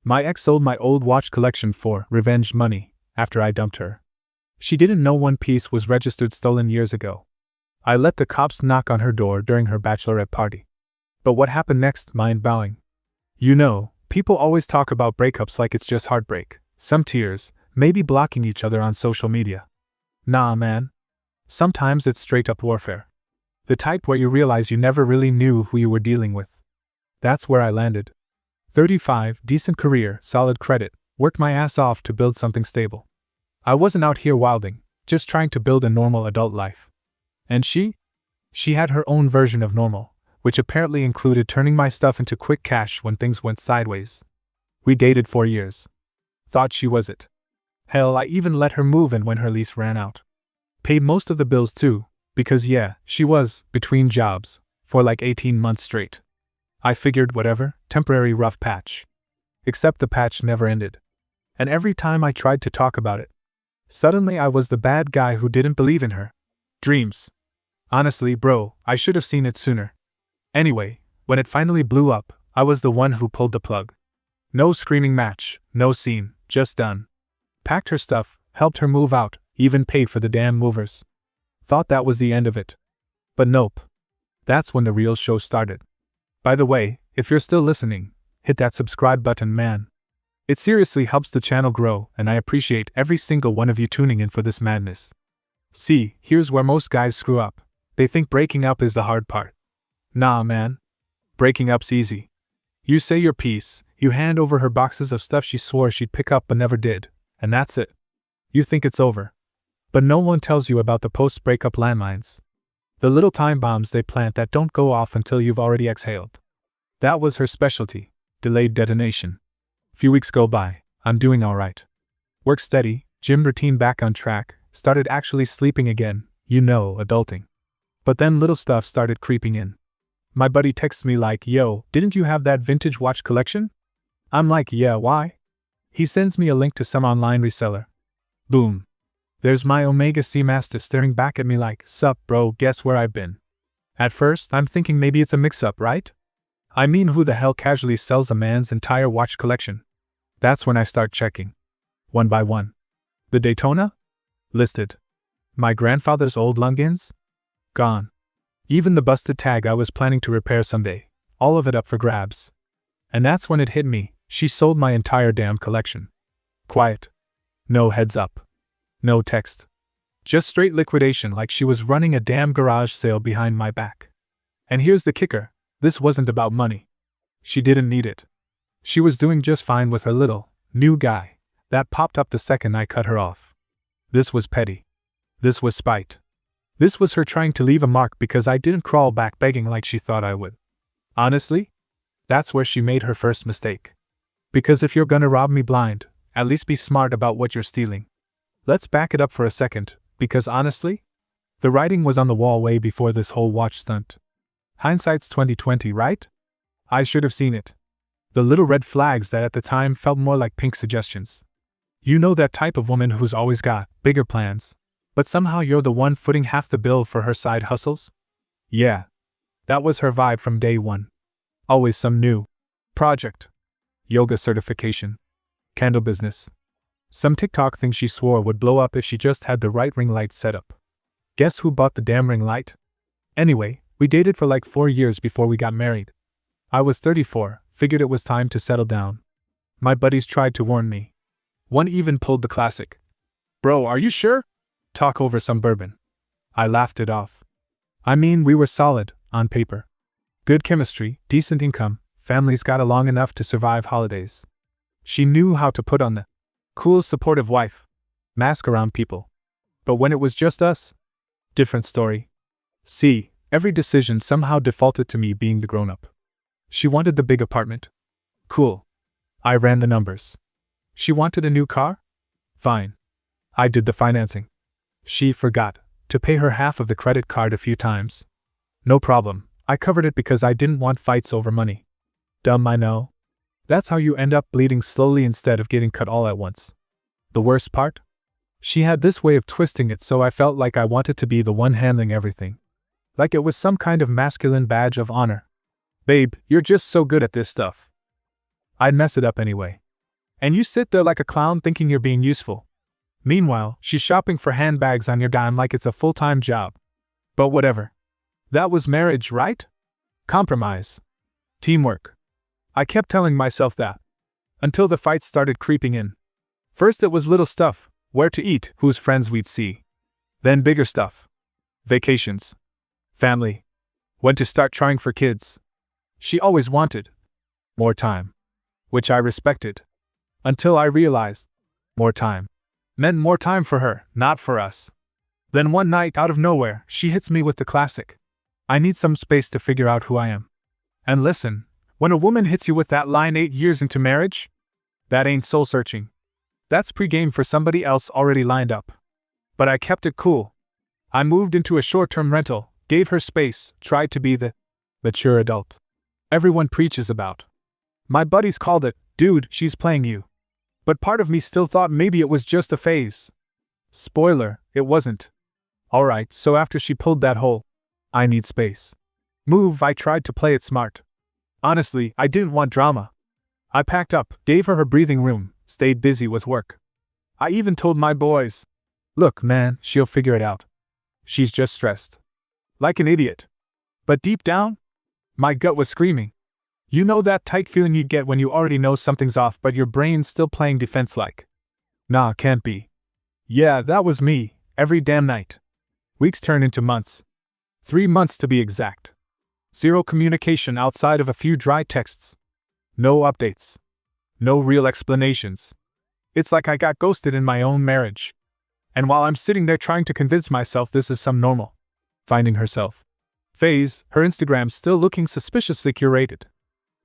My ex sold my old watch collection for revenge money after I dumped her. She didn't know one piece was registered stolen years ago. I let the cops knock on her door during her bachelorette party. But what happened next, mind-blowing. You know, people always talk about breakups like it's just heartbreak, some tears, maybe blocking each other on social media. Nah, man. Sometimes it's straight-up warfare. The type where you realize you never really knew who you were dealing with. That's where I landed. 35, decent career, solid credit, worked my ass off to build something stable. I wasn't out here wilding, just trying to build a normal adult life. And she? She had her own version of normal, which apparently included turning my stuff into quick cash when things went sideways. We dated 4 years. Thought she was it. Hell, I even let her move in when her lease ran out. Paid most of the bills too, because yeah, she was between jobs for like 18 months straight. I figured whatever, temporary rough patch. Except the patch never ended. And every time I tried to talk about it, suddenly I was the bad guy who didn't believe in her dreams. Honestly, bro, I should have seen it sooner. Anyway, when it finally blew up, I was the one who pulled the plug. No screaming match, no scene, just done. Packed her stuff, helped her move out, even paid for the damn movers. Thought that was the end of it. But nope. That's when the real show started. By the way, if you're still listening, hit that subscribe button, man. It seriously helps the channel grow, and I appreciate every single one of you tuning in for this madness. See, here's where most guys screw up. They think breaking up is the hard part. Nah, man. Breaking up's easy. You say your piece, you hand over her boxes of stuff she swore she'd pick up but never did, and that's it. You think it's over. But no one tells you about the post-breakup landmines. The little time bombs they plant that don't go off until you've already exhaled. That was her specialty, delayed detonation. Few weeks go by, I'm doing alright. Work steady, gym routine back on track, started actually sleeping again, you know, adulting. But then little stuff started creeping in. My buddy texts me like, yo, didn't you have that vintage watch collection? I'm like, yeah, why? He sends me a link to some online reseller. Boom. There's my Omega Seamaster staring back at me like, sup bro, guess where I've been? At first, I'm thinking maybe it's a mix-up, right? I mean, who the hell casually sells a man's entire watch collection? That's when I start checking. One by one. The Daytona? Listed. My grandfather's old Lungins? Gone. Even the busted tag I was planning to repair someday. All of it up for grabs. And that's when it hit me, she sold my entire damn collection. Quiet. No heads up. No text. Just straight liquidation like she was running a damn garage sale behind my back. And here's the kicker, this wasn't about money. She didn't need it. She was doing just fine with her little, new guy, that popped up the second I cut her off. This was petty. This was spite. This was her trying to leave a mark because I didn't crawl back begging like she thought I would. Honestly, that's where she made her first mistake. Because if you're gonna rob me blind, at least be smart about what you're stealing. Let's back it up for a second, because honestly, the writing was on the wall way before this whole watch stunt. Hindsight's 20/20, right? I should have seen it. The little red flags that at the time felt more like pink suggestions. You know that type of woman who's always got bigger plans, but somehow you're the one footing half the bill for her side hustles? Yeah. That was her vibe from day one. Always some new project. Yoga certification. Candle business. Some TikTok thing she swore would blow up if she just had the right ring light set up. Guess who bought the damn ring light? Anyway, we dated for like 4 years before we got married. I was 34, figured it was time to settle down. My buddies tried to warn me. One even pulled the classic. Bro, are you sure? Talk over some bourbon. I laughed it off. I mean, we were solid, on paper. Good chemistry, decent income, families got along enough to survive holidays. She knew how to put on the cool, supportive wife mask around people. But when it was just us, different story. See, every decision somehow defaulted to me being the grown-up. She wanted the big apartment. Cool. I ran the numbers. She wanted a new car? Fine. I did the financing. She forgot to pay her half of the credit card a few times. No problem, I covered it because I didn't want fights over money. Dumb, I know. That's how you end up bleeding slowly instead of getting cut all at once. The worst part? She had this way of twisting it so I felt like I wanted to be the one handling everything. Like it was some kind of masculine badge of honor. Babe, you're just so good at this stuff. I'd mess it up anyway. And you sit there like a clown thinking you're being useful. Meanwhile, she's shopping for handbags on your dime like it's a full-time job. But whatever. That was marriage, right? Compromise. Teamwork. I kept telling myself that. Until the fights started creeping in. First it was little stuff, where to eat, whose friends we'd see. Then bigger stuff. Vacations. Family. When to start trying for kids. She always wanted more time. Which I respected. Until I realized more time meant more time for her, not for us. Then one night, out of nowhere, she hits me with the classic. I need some space to figure out who I am. And listen, when a woman hits you with that line 8 years into marriage, that ain't soul-searching. That's pre-game for somebody else already lined up. But I kept it cool. I moved into a short-term rental, gave her space, tried to be the mature adult everyone preaches about. My buddies called it, dude, she's playing you. But part of me still thought maybe it was just a phase. Spoiler, it wasn't. Alright, so after she pulled that whole I need space move, I tried to play it smart. Honestly, I didn't want drama. I packed up, gave her breathing room, stayed busy with work. I even told my boys, look man, she'll figure it out. She's just stressed. Like an idiot. But deep down, my gut was screaming. You know that tight feeling you get when you already know something's off but your brain's still playing defense like. Nah, can't be. Yeah, that was me, every damn night. Weeks turned into months. 3 months to be exact. Zero communication outside of a few dry texts. No updates. No real explanations. It's like I got ghosted in my own marriage. And while I'm sitting there trying to convince myself this is some normal finding herself phase, her Instagram's still looking suspiciously curated.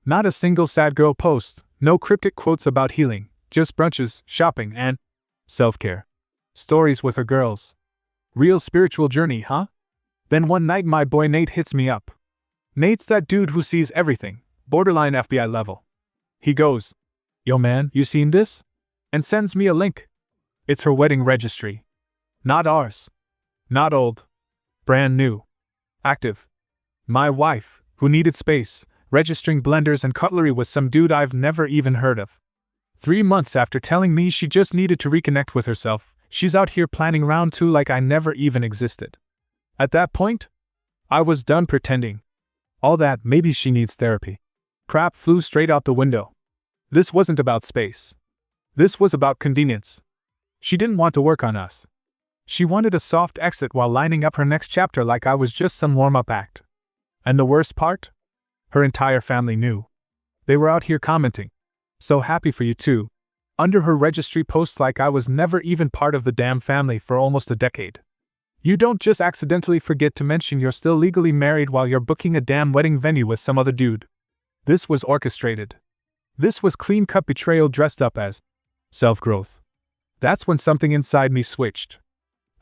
Not a single sad girl post, no cryptic quotes about healing, just brunches, shopping, and self-care. Stories with her girls. Real spiritual journey, huh? Then one night my boy Nate hits me up. Nate's that dude who sees everything, borderline FBI level. He goes, yo man, you seen this? And sends me a link. It's her wedding registry. Not ours. Not old. Brand new. Active. My wife, who needed space, registering blenders and cutlery with some dude I've never even heard of. 3 months after telling me she just needed to reconnect with herself, she's out here planning round 2 like I never even existed. At that point, I was done pretending. All that maybe she needs therapy. Crap flew straight out the window. This wasn't about space. This was about convenience. She didn't want to work on us. She wanted a soft exit while lining up her next chapter like I was just some warm-up act. And the worst part? Her entire family knew. They were out here commenting, so happy for you too, under her registry posts like I was never even part of the damn family for almost a decade. You don't just accidentally forget to mention you're still legally married while you're booking a damn wedding venue with some other dude. This was orchestrated. This was clean-cut betrayal dressed up as self-growth. That's when something inside me switched.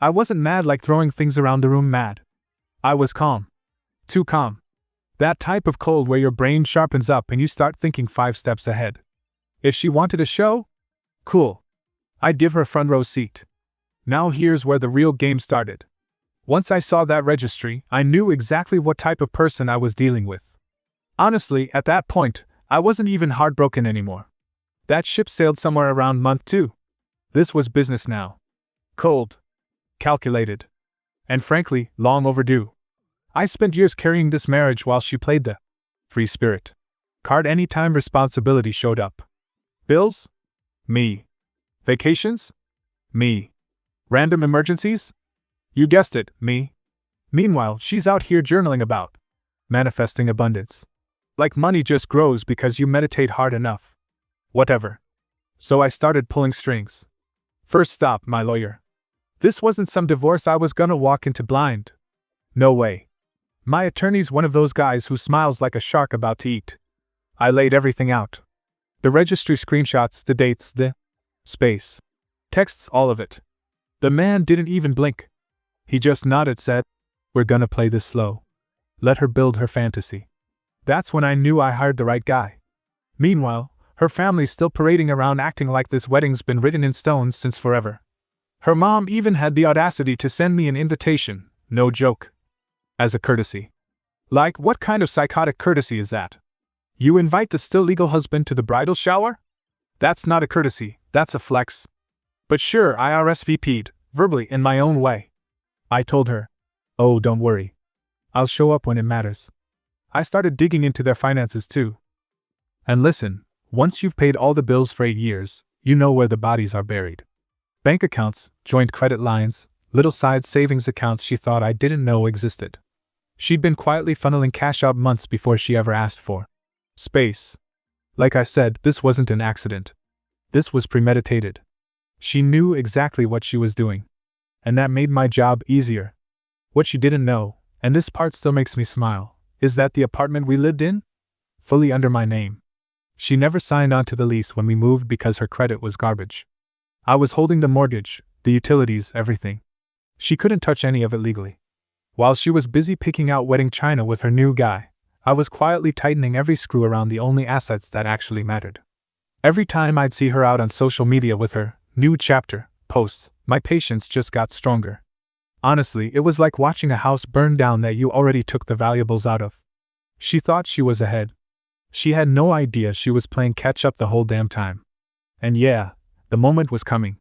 I wasn't mad like throwing things around the room mad. I was calm. Too calm. That type of cold where your brain sharpens up and you start thinking 5 steps ahead. If she wanted a show? Cool. I'd give her a front row seat. Now here's where the real game started. Once I saw that registry, I knew exactly what type of person I was dealing with. Honestly, at that point, I wasn't even heartbroken anymore. That ship sailed somewhere around month 2. This was business now. Cold. Calculated. And frankly, long overdue. I spent years carrying this marriage while she played the free spirit card anytime responsibility showed up. Bills? Me. Vacations? Me. Random emergencies? You guessed it, me. Meanwhile, she's out here journaling about manifesting abundance. Like money just grows because you meditate hard enough. Whatever. So I started pulling strings. First stop, my lawyer. This wasn't some divorce I was gonna walk into blind. No way. My attorney's one of those guys who smiles like a shark about to eat. I laid everything out. The registry screenshots, the dates, the space. Texts, all of it. The man didn't even blink. He just nodded, said, we're gonna play this slow. Let her build her fantasy. That's when I knew I hired the right guy. Meanwhile, her family's still parading around acting like this wedding's been written in stone since forever. Her mom even had the audacity to send me an invitation, no joke. As a courtesy. Like, what kind of psychotic courtesy is that? You invite the still legal husband to the bridal shower? That's not a courtesy, that's a flex. But sure, I RSVP'd, verbally in my own way. I told her, oh, don't worry. I'll show up when it matters. I started digging into their finances too. And listen, once you've paid all the bills for 8 years, you know where the bodies are buried. Bank accounts, joint credit lines, little side savings accounts she thought I didn't know existed. She'd been quietly funneling cash out months before she ever asked for space. Like I said, this wasn't an accident. This was premeditated. She knew exactly what she was doing. And that made my job easier. What she didn't know, and this part still makes me smile, is that the apartment we lived in? Fully under my name. She never signed on to the lease when we moved because her credit was garbage. I was holding the mortgage, the utilities, everything. She couldn't touch any of it legally. While she was busy picking out wedding china with her new guy, I was quietly tightening every screw around the only assets that actually mattered. Every time I'd see her out on social media with her new chapter posts, my patience just got stronger. Honestly, it was like watching a house burn down that you already took the valuables out of. She thought she was ahead. She had no idea she was playing catch-up the whole damn time. And yeah, the moment was coming.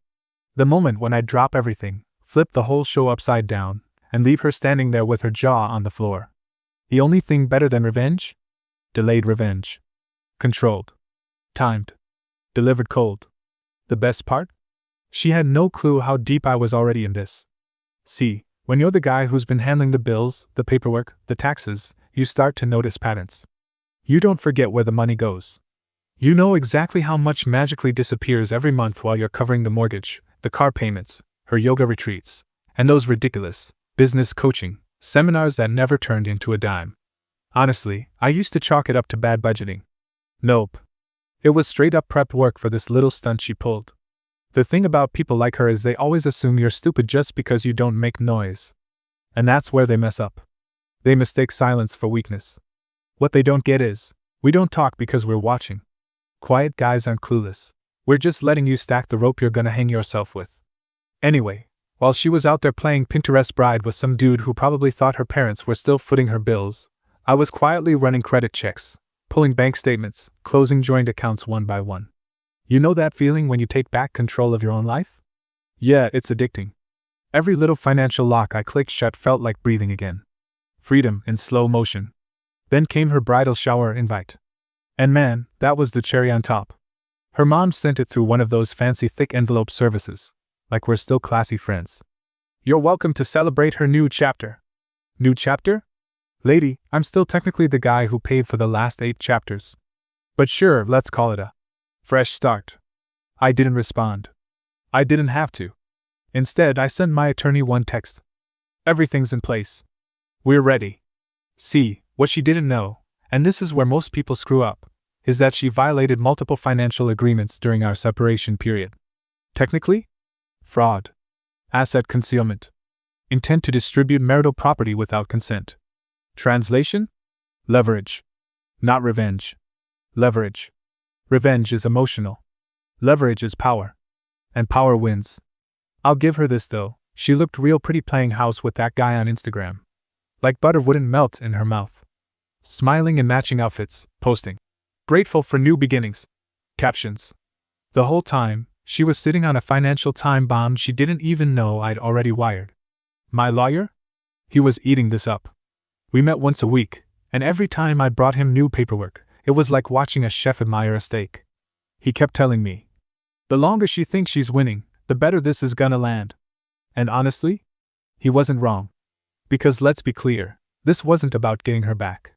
The moment when I'd drop everything, flip the whole show upside down, and leave her standing there with her jaw on the floor. The only thing better than revenge? Delayed revenge. Controlled. Timed. Delivered cold. The best part? She had no clue how deep I was already in this. See, when you're the guy who's been handling the bills, the paperwork, the taxes, you start to notice patterns. You don't forget where the money goes. You know exactly how much magically disappears every month while you're covering the mortgage, the car payments, her yoga retreats, and those ridiculous business coaching seminars that never turned into a dime. Honestly, I used to chalk it up to bad budgeting. Nope. It was straight up prep work for this little stunt she pulled. The thing about people like her is they always assume you're stupid just because you don't make noise. And that's where they mess up. They mistake silence for weakness. What they don't get is, we don't talk because we're watching. Quiet guys aren't clueless. We're just letting you stack the rope you're gonna hang yourself with. Anyway, while she was out there playing Pinterest bride with some dude who probably thought her parents were still footing her bills, I was quietly running credit checks, pulling bank statements, closing joint accounts one by one. You know that feeling when you take back control of your own life? Yeah, it's addicting. Every little financial lock I clicked shut felt like breathing again. Freedom in slow motion. Then came her bridal shower invite. And man, that was the cherry on top. Her mom sent it through one of those fancy thick envelope services, like we're still classy friends. You're welcome to celebrate her new chapter. New chapter? Lady, I'm still technically the guy who paid for the last 8 chapters. But sure, let's call it a fresh start. I didn't respond. I didn't have to. Instead, I sent my attorney one text. Everything's in place. We're ready. See, what she didn't know, and this is where most people screw up, is that she violated multiple financial agreements during our separation period. Technically? Fraud. Asset concealment. Intent to distribute marital property without consent. Translation? Leverage. Not revenge. Leverage. Revenge is emotional. Leverage is power. And power wins. I'll give her this though, she looked real pretty playing house with that guy on Instagram. Like butter wouldn't melt in her mouth. Smiling in matching outfits, posting. Grateful for new beginnings. Captions. The whole time, she was sitting on a financial time bomb she didn't even know I'd already wired. My lawyer? He was eating this up. We met once a week, and every time I brought him new paperwork, it was like watching a chef admire a steak. He kept telling me, the longer she thinks she's winning, the better this is gonna land. And honestly, he wasn't wrong. Because let's be clear, this wasn't about getting her back.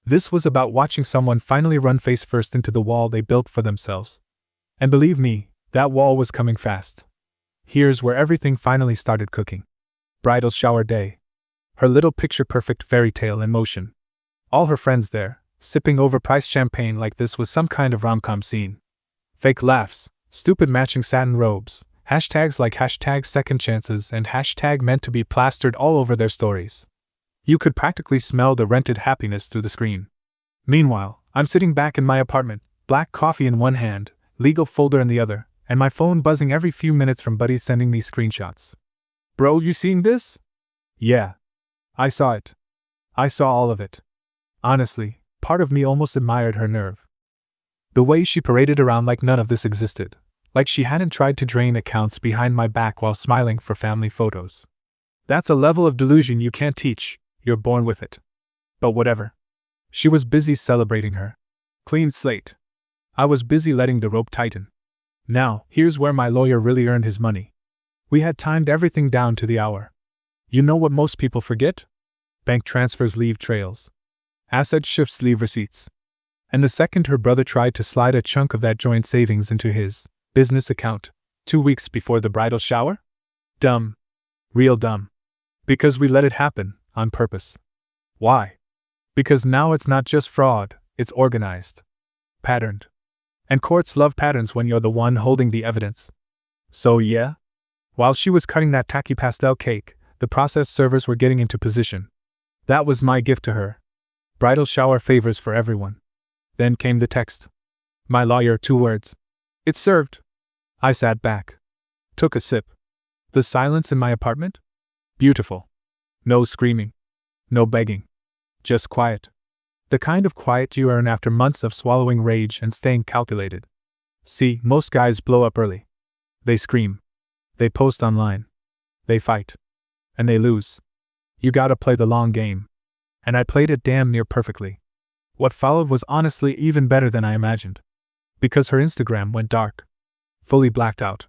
This was about watching someone finally run face first into the wall they built for themselves. And believe me, that wall was coming fast. Here's where everything finally started cooking. Bridal shower day. Her little picture-perfect fairy tale in motion. All her friends there, sipping overpriced champagne like this was some kind of rom-com scene. Fake laughs, stupid matching satin robes, hashtags like hashtag second chances and hashtag meant to be plastered all over their stories. You could practically smell the rented happiness through the screen. Meanwhile, I'm sitting back in my apartment, black coffee in one hand, legal folder in the other, and my phone buzzing every few minutes from buddies sending me screenshots. Bro, you seeing this? Yeah. I saw it. I saw all of it. Honestly, part of me almost admired her nerve. The way she paraded around like none of this existed, like she hadn't tried to drain accounts behind my back while smiling for family photos. That's a level of delusion you can't teach, you're born with it. But whatever. She was busy celebrating her clean slate. I was busy letting the rope tighten. Now, here's where my lawyer really earned his money. We had timed everything down to the hour. You know what most people forget? Bank transfers leave trails. Asset shifts leave receipts. And the second her brother tried to slide a chunk of that joint savings into his business account, 2 weeks before the bridal shower? Dumb. Real dumb. Because we let it happen, on purpose. Why? Because now it's not just fraud, it's organized. Patterned. And courts love patterns when you're the one holding the evidence. So yeah? While she was cutting that tacky pastel cake, the process servers were getting into position. That was my gift to her. Bridal shower favors for everyone. Then came the text. My lawyer, 2 words. It's served. I sat back. Took a sip. The silence in my apartment? Beautiful. No screaming. No begging. Just quiet. The kind of quiet you earn after months of swallowing rage and staying calculated. See, most guys blow up early. They scream. They post online. They fight. And they lose. You gotta play the long game. And I played it damn near perfectly. What followed was honestly even better than I imagined. Because her Instagram went dark. Fully blacked out.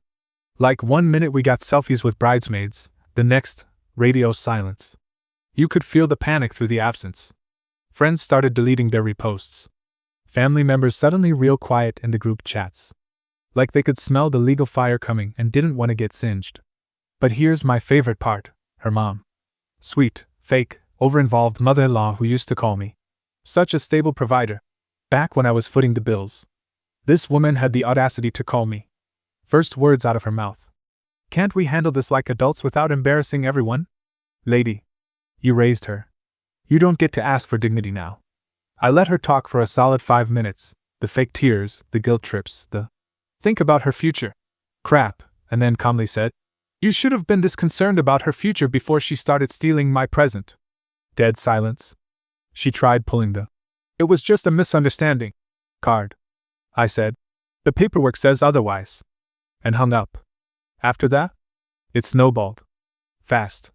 Like 1 minute we got selfies with bridesmaids, the next, radio silence. You could feel the panic through the absence. Friends started deleting their reposts. Family members suddenly real quiet in the group chats. Like they could smell the legal fire coming and didn't want to get singed. But here's my favorite part, her mom. Sweet, fake, over-involved mother-in-law who used to call me such a stable provider. Back when I was footing the bills. This woman had the audacity to call me. First words out of her mouth. Can't we handle this like adults without embarrassing everyone? Lady. You raised her. You don't get to ask for dignity now. I let her talk for a solid 5 minutes, the fake tears, the guilt trips, the think about her future crap, and then calmly said, you should have been this concerned about her future before she started stealing my present. Dead silence. She tried pulling the it was just a misunderstanding card. I said, the paperwork says otherwise. And hung up. After that, it snowballed. Fast.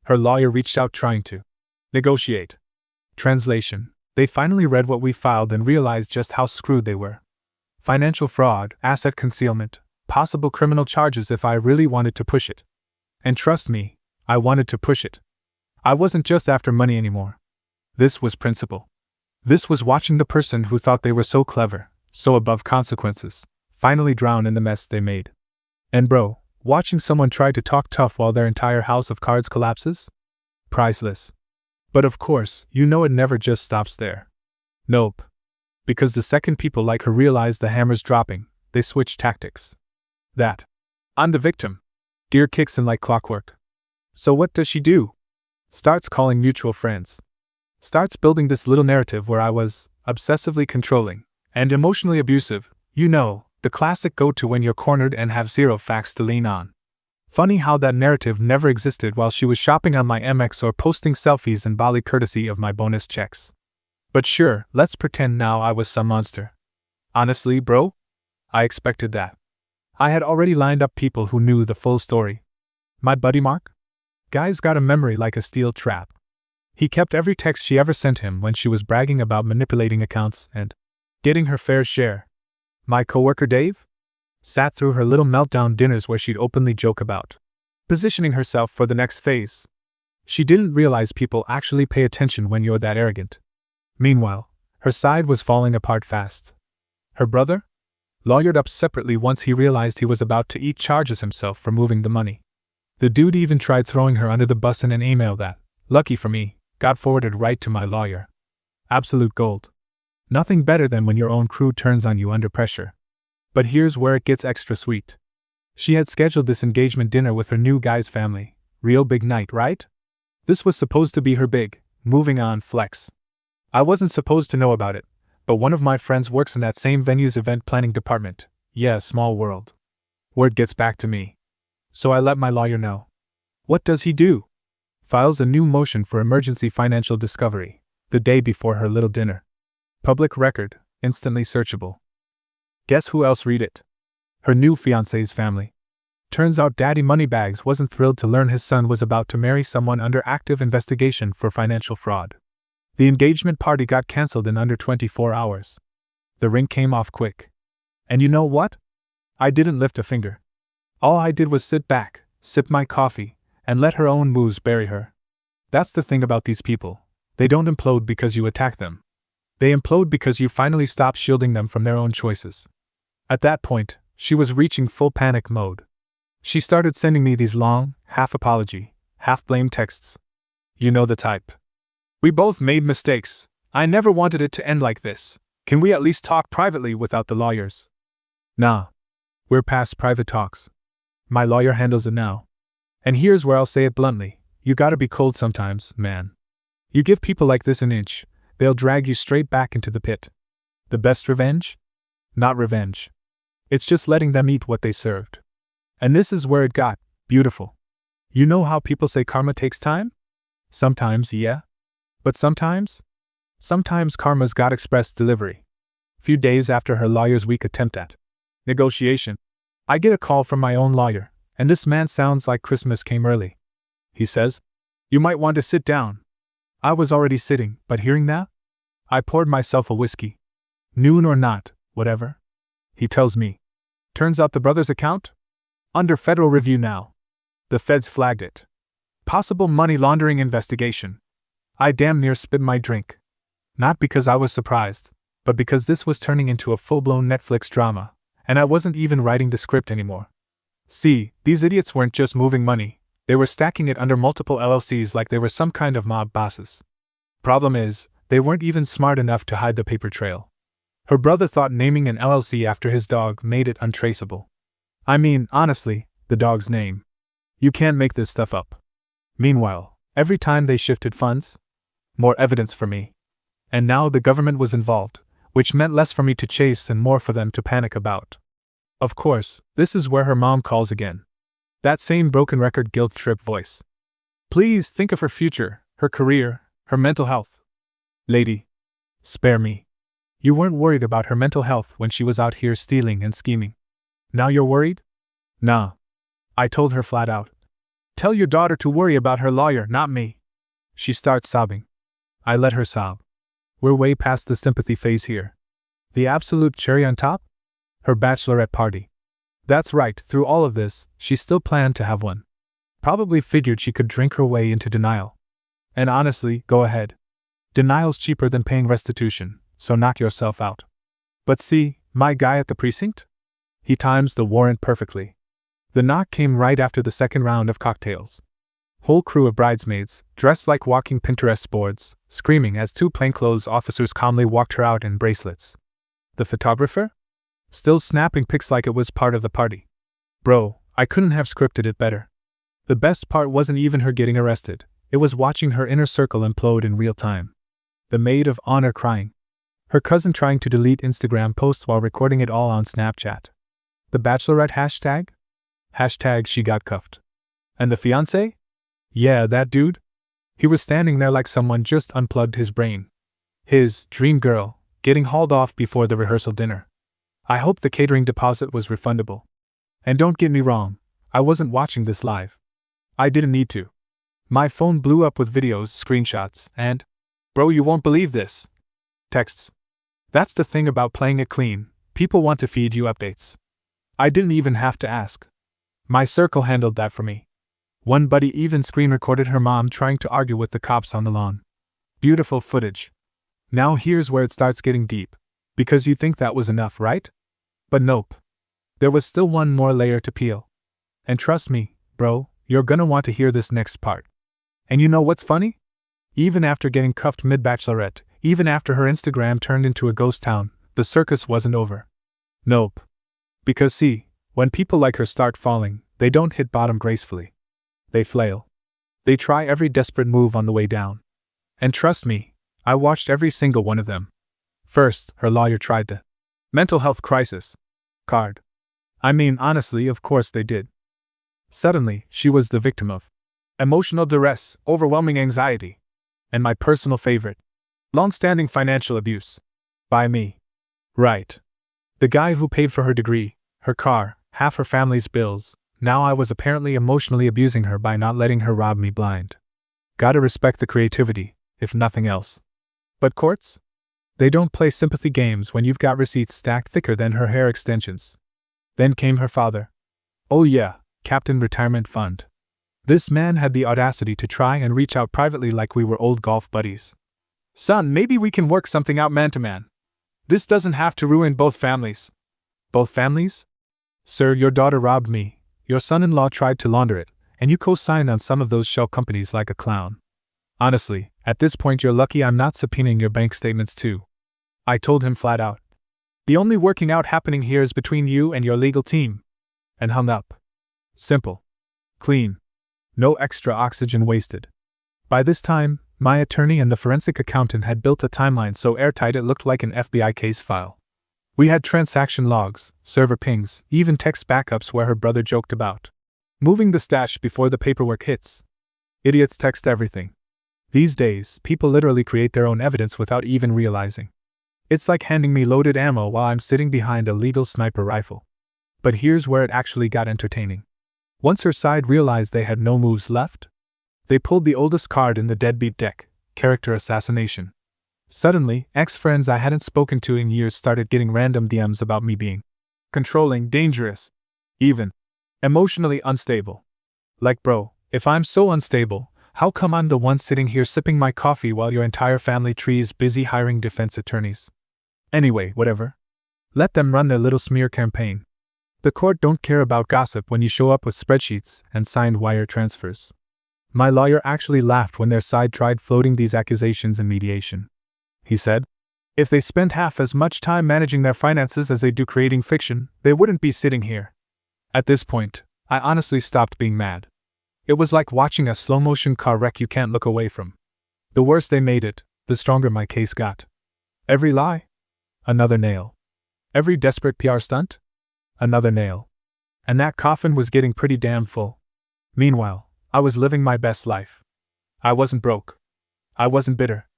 Her lawyer reached out trying to negotiate. Translation. They finally read what we filed and realized just how screwed they were. Financial fraud, asset concealment, possible criminal charges if I really wanted to push it. And trust me, I wanted to push it. I wasn't just after money anymore. This was principle. This was watching the person who thought they were so clever, so above consequences, finally drown in the mess they made. And bro, watching someone try to talk tough while their entire house of cards collapses? Priceless. But of course, you know it never just stops there. Nope. Because the second people like her realize the hammer's dropping, they switch tactics. That. I'm the victim. Gear kicks in like clockwork. So what does she do? Starts calling mutual friends. Starts building this little narrative where I was obsessively controlling and emotionally abusive, you know, the classic go-to when you're cornered and have zero facts to lean on. Funny how that narrative never existed while she was shopping on my MX or posting selfies in Bali courtesy of my bonus checks. But sure, let's pretend now I was some monster. Honestly, bro? I expected that. I had already lined up people who knew the full story. My buddy Mark? Guy's got a memory like a steel trap. He kept every text she ever sent him when she was bragging about manipulating accounts and getting her fair share. My coworker Dave? Sat through her little meltdown dinners where she'd openly joke about positioning herself for the next phase. She didn't realize people actually pay attention when you're that arrogant. Meanwhile, her side was falling apart fast. Her brother? Lawyered up separately once he realized he was about to eat charges himself for moving the money. The dude even tried throwing her under the bus in an email that, lucky for me, got forwarded right to my lawyer. Absolute gold. Nothing better than when your own crew turns on you under pressure. But here's where it gets extra sweet. She had scheduled this engagement dinner with her new guy's family. Real big night, right? This was supposed to be her big, moving on flex. I wasn't supposed to know about it, but one of my friends works in that same venue's event planning department. Yeah, small world. Word gets back to me. So I let my lawyer know. What does he do? Files a new motion for emergency financial discovery, the day before her little dinner. Public record, instantly searchable. Guess who else read it? Her new fiancé's family. Turns out Daddy Moneybags wasn't thrilled to learn his son was about to marry someone under active investigation for financial fraud. The engagement party got cancelled in under 24 hours. The ring came off quick. And you know what? I didn't lift a finger. All I did was sit back, sip my coffee, and let her own moves bury her. That's the thing about these people. They don't implode because you attack them. They implode because you finally stop shielding them from their own choices. At that point, she was reaching full panic mode. She started sending me these long, half-apology, half-blame texts. You know the type. We both made mistakes. I never wanted it to end like this. Can we at least talk privately without the lawyers? Nah. We're past private talks. My lawyer handles it now. And here's where I'll say it bluntly. You gotta be cold sometimes, man. You give people like this an inch, they'll drag you straight back into the pit. The best revenge? Not revenge. It's just letting them eat what they served. And this is where it got beautiful. You know how people say karma takes time? Sometimes, yeah. But sometimes karma's got express delivery. Few days after her lawyer's weak attempt at negotiation, I get a call from my own lawyer, and this man sounds like Christmas came early. He says, "You might want to sit down." I was already sitting, but hearing that, I poured myself a whiskey. Noon or not, whatever. He tells me. Turns out the brother's account? Under federal review now. The feds flagged it. Possible money laundering investigation. I damn near spit my drink. Not because I was surprised, but because this was turning into a full-blown Netflix drama, and I wasn't even writing the script anymore. See, these idiots weren't just moving money. They were stacking it under multiple LLCs like they were some kind of mob bosses. Problem is, they weren't even smart enough to hide the paper trail. Her brother thought naming an LLC after his dog made it untraceable. I mean, honestly, the dog's name. You can't make this stuff up. Meanwhile, every time they shifted funds, more evidence for me. And now the government was involved, which meant less for me to chase and more for them to panic about. Of course, this is where her mom calls again. That same broken record guilt trip voice. Please think of her future, her career, her mental health. Lady, spare me. You weren't worried about her mental health when she was out here stealing and scheming. Now you're worried? Nah. I told her flat out. Tell your daughter to worry about her lawyer, not me. She starts sobbing. I let her sob. We're way past the sympathy phase here. The absolute cherry on top? Her bachelorette party. That's right, through all of this, she still planned to have one. Probably figured she could drink her way into denial. And honestly, go ahead. Denial's cheaper than paying restitution, so knock yourself out. But see, my guy at the precinct? He times the warrant perfectly. The knock came right after the second round of cocktails. Whole crew of bridesmaids, dressed like walking Pinterest boards, screaming as two plainclothes officers calmly walked her out in bracelets. The photographer? Still snapping pics like it was part of the party. Bro, I couldn't have scripted it better. The best part wasn't even her getting arrested, it was watching her inner circle implode in real time. The maid of honor crying. Her cousin trying to delete Instagram posts while recording it all on Snapchat. The bachelorette hashtag? Hashtag she got cuffed. And the fiancé? Yeah, that dude? He was standing there like someone just unplugged his brain. His dream girl, getting hauled off before the rehearsal dinner. I hope the catering deposit was refundable. And don't get me wrong, I wasn't watching this live. I didn't need to. My phone blew up with videos, screenshots, and, bro, you won't believe this. Texts. That's the thing about playing it clean, people want to feed you updates. I didn't even have to ask. My circle handled that for me. One buddy even screen recorded her mom trying to argue with the cops on the lawn. Beautiful footage. Now here's where it starts getting deep. Because you think that was enough, right? But nope. There was still one more layer to peel. And trust me, bro, you're gonna want to hear this next part. And you know what's funny? Even after getting cuffed mid-bachelorette, even after her Instagram turned into a ghost town, the circus wasn't over. Nope. Because see, when people like her start falling, they don't hit bottom gracefully. They flail. They try every desperate move on the way down. And trust me, I watched every single one of them. First, her lawyer tried the mental health crisis card. I mean, honestly, of course they did. Suddenly, she was the victim of emotional duress, overwhelming anxiety, and my personal favorite, long-standing financial abuse. By me. Right. The guy who paid for her degree, her car, half her family's bills. Now I was apparently emotionally abusing her by not letting her rob me blind. Gotta respect the creativity, if nothing else. But courts? They don't play sympathy games when you've got receipts stacked thicker than her hair extensions. Then came her father. Oh yeah, Captain Retirement Fund. This man had the audacity to try and reach out privately like we were old golf buddies. Son, maybe we can work something out man to man. This doesn't have to ruin both families. Both families? Sir, your daughter robbed me. Your son-in-law tried to launder it, and you co-signed on some of those shell companies like a clown. Honestly, at this point you're lucky I'm not subpoenaing your bank statements too. I told him flat out. The only working out happening here is between you and your legal team. And hung up. Simple. Clean. No extra oxygen wasted. By this time, my attorney and the forensic accountant had built a timeline so airtight it looked like an FBI case file. We had transaction logs, server pings, even text backups where her brother joked about moving the stash before the paperwork hits. Idiots text everything. These days, people literally create their own evidence without even realizing. It's like handing me loaded ammo while I'm sitting behind a legal sniper rifle. But here's where it actually got entertaining. Once her side realized they had no moves left, they pulled the oldest card in the deadbeat deck, character assassination. Suddenly, ex-friends I hadn't spoken to in years started getting random DMs about me being controlling, dangerous, even emotionally unstable. Like, bro, if I'm so unstable, how come I'm the one sitting here sipping my coffee while your entire family tree is busy hiring defense attorneys? Anyway, whatever. Let them run their little smear campaign. The court don't care about gossip when you show up with spreadsheets and signed wire transfers. My lawyer actually laughed when their side tried floating these accusations in mediation. He said, if they spent half as much time managing their finances as they do creating fiction, they wouldn't be sitting here. At this point, I honestly stopped being mad. It was like watching a slow-motion car wreck you can't look away from. The worse they made it, the stronger my case got. Every lie? Another nail. Every desperate PR stunt? Another nail. And that coffin was getting pretty damn full. Meanwhile, I was living my best life. I wasn't broke. I wasn't bitter.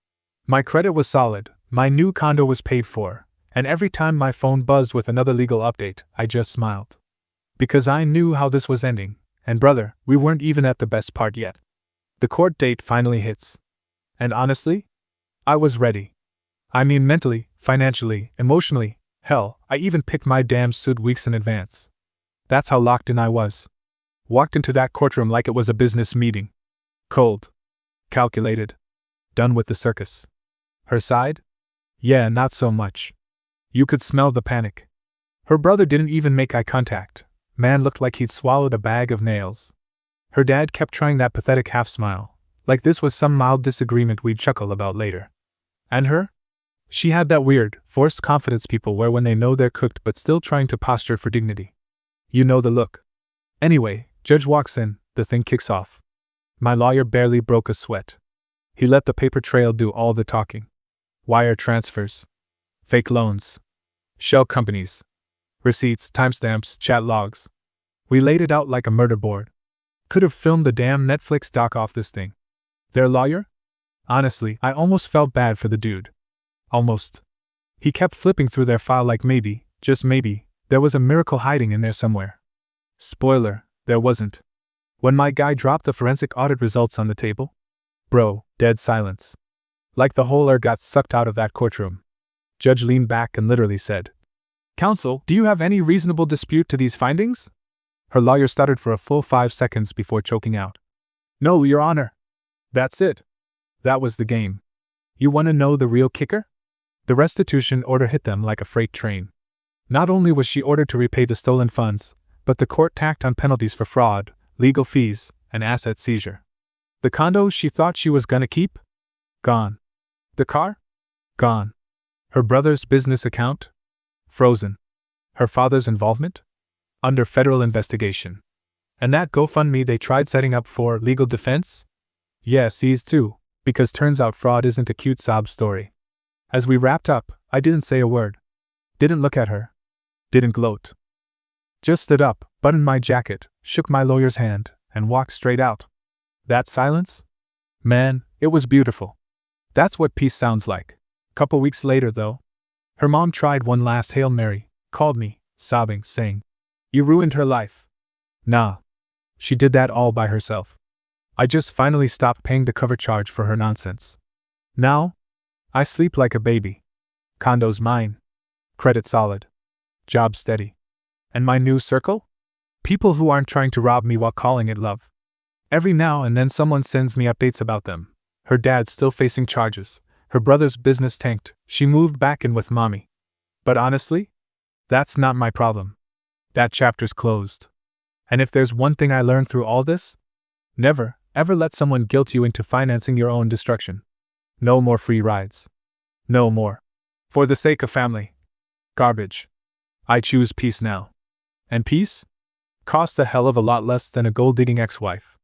My credit was solid, my new condo was paid for, and every time my phone buzzed with another legal update, I just smiled. Because I knew how this was ending, and brother, we weren't even at the best part yet. The court date finally hits. And honestly, I was ready. I mean mentally, financially, emotionally, hell, I even picked my damn suit weeks in advance. That's how locked in I was. Walked into that courtroom like it was a business meeting. Cold. Calculated. Done with the circus. Her side? Yeah, not so much. You could smell the panic. Her brother didn't even make eye contact. Man looked like he'd swallowed a bag of nails. Her dad kept trying that pathetic half smile, like this was some mild disagreement we'd chuckle about later. And her? She had that weird, forced confidence people wear when they know they're cooked but still trying to posture for dignity. You know the look. Anyway, judge walks in, the thing kicks off. My lawyer barely broke a sweat. He let the paper trail do all the talking. Wire transfers. Fake loans. Shell companies. Receipts, timestamps, chat logs. We laid it out like a murder board. Could have filmed the damn Netflix doc off this thing. Their lawyer? Honestly, I almost felt bad for the dude. Almost. He kept flipping through their file like maybe, just maybe, there was a miracle hiding in there somewhere. Spoiler, there wasn't. When my guy dropped the forensic audit results on the table, bro, dead silence. Like the whole air got sucked out of that courtroom. Judge leaned back and literally said, Counsel, do you have any reasonable dispute to these findings? Her lawyer stuttered for a full 5 seconds before choking out. No, Your Honor. That's it. That was the game. You want to know the real kicker? The restitution order hit them like a freight train. Not only was she ordered to repay the stolen funds, but the court tacked on penalties for fraud, legal fees, and asset seizure. The condo she thought she was gonna keep? Gone. The car? Gone. Her brother's business account? Frozen. Her father's involvement? Under federal investigation. And that GoFundMe they tried setting up for legal defense? Yeah, seized too, because turns out fraud isn't a cute sob story. As we wrapped up, I didn't say a word. Didn't look at her. Didn't gloat. Just stood up, buttoned my jacket, shook my lawyer's hand, and walked straight out. That silence? Man, it was beautiful. That's what peace sounds like. Couple weeks later, though, her mom tried one last Hail Mary, Called me, sobbing, saying, "You ruined her life." Nah. She did that all by herself. I just finally stopped paying the cover charge for her nonsense. Now, I sleep like a baby. Condo's mine. Credit solid. Job steady. And my new circle? People who aren't trying to rob me while calling it love. Every now and then someone sends me updates about them. Her dad's still facing charges. Her brother's business tanked. She moved back in with mommy. But honestly, that's not my problem. That chapter's closed. And if there's one thing I learned through all this, never, ever let someone guilt you into financing your own destruction. No more free rides. No more. For the sake of family. Garbage. I choose peace now. And peace? Costs a hell of a lot less than a gold-digging ex-wife.